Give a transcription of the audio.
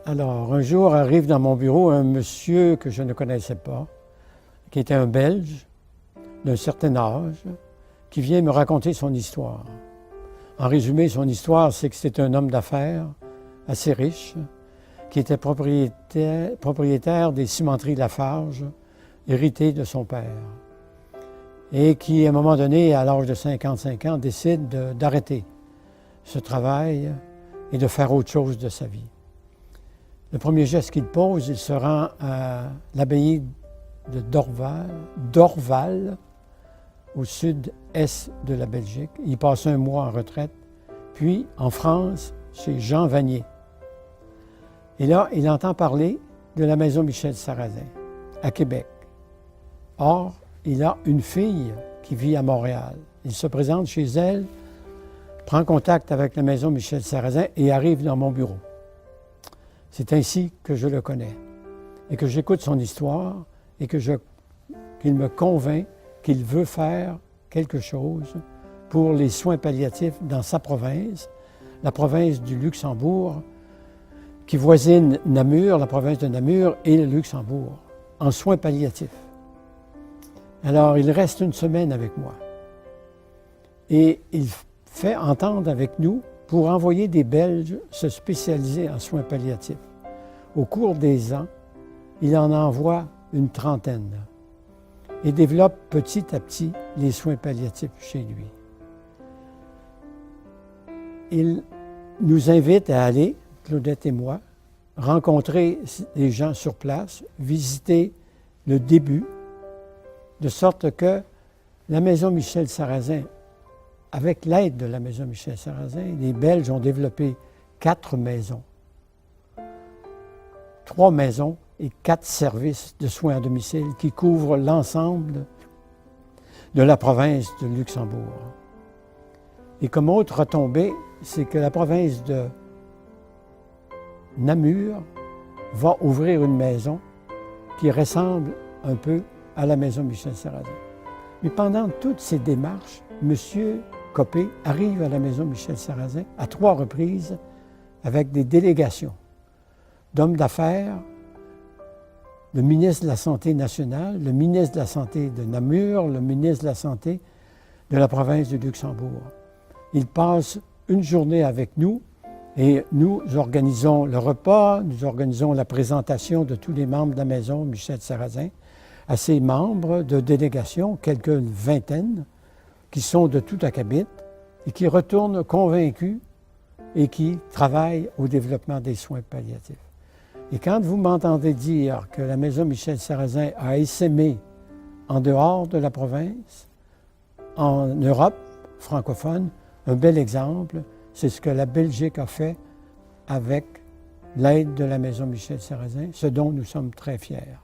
Alors, un jour arrive dans mon bureau un monsieur que je ne connaissais pas, qui était un Belge d'un certain âge, qui vient me raconter son histoire. En résumé, son histoire, c'est que c'est un homme d'affaires assez riche, qui était propriétaire des cimenteries Lafarge, hérité de son père, et qui, à un moment donné, à l'âge de 55 ans, décide d'arrêter ce travail et de faire autre chose de sa vie. Le premier geste qu'il pose, il se rend à l'abbaye de Dorval, au sud-est de la Belgique. Il passe un mois en retraite, puis en France, chez Jean Vanier. Et là, il entend parler de la maison Michel Sarrazin, à Québec. Or, il a une fille qui vit à Montréal. Il se présente chez elle, prend contact avec la maison Michel Sarrazin et arrive dans mon bureau. C'est ainsi que je le connais et que j'écoute son histoire et qu'il me convainc qu'il veut faire quelque chose pour les soins palliatifs dans sa province, la province du Luxembourg, qui voisine Namur, la province de Namur et le Luxembourg, en soins palliatifs. Alors, il reste une semaine avec moi et il fait entendre avec nous pour envoyer des Belges se spécialiser en soins palliatifs. Au cours des ans, il en envoie une trentaine et développe petit à petit les soins palliatifs chez lui. Il nous invite à aller, Claudette et moi, rencontrer les gens sur place, visiter le début, de sorte que la maison Michel Sarrazin, avec l'aide de la maison Michel Sarrazin, les Belges ont développé 4 maisons, 3 maisons et 4 services de soins à domicile qui couvrent l'ensemble de la province de Luxembourg. Et comme autre retombée, c'est que la province de Namur va ouvrir une maison qui ressemble un peu à la maison Michel Sarrazin. Mais pendant toutes ces démarches, M. Copé arrive à la maison Michel Sarrazin à 3 reprises avec des délégations d'hommes d'affaires, le ministre de la Santé nationale, le ministre de la Santé de Namur, le ministre de la Santé de la province du Luxembourg. Il passe une journée avec nous et nous organisons le repas, nous organisons la présentation de tous les membres de la maison Michel Sarrazin à ses membres de délégation, quelques vingtaines, qui sont de tout acabit et qui retournent convaincus et qui travaillent au développement des soins palliatifs. Et quand vous m'entendez dire que la maison Michel Sarrazin a essaimé en dehors de la province, en Europe francophone, un bel exemple, c'est ce que la Belgique a fait avec l'aide de la maison Michel Sarrazin, ce dont nous sommes très fiers.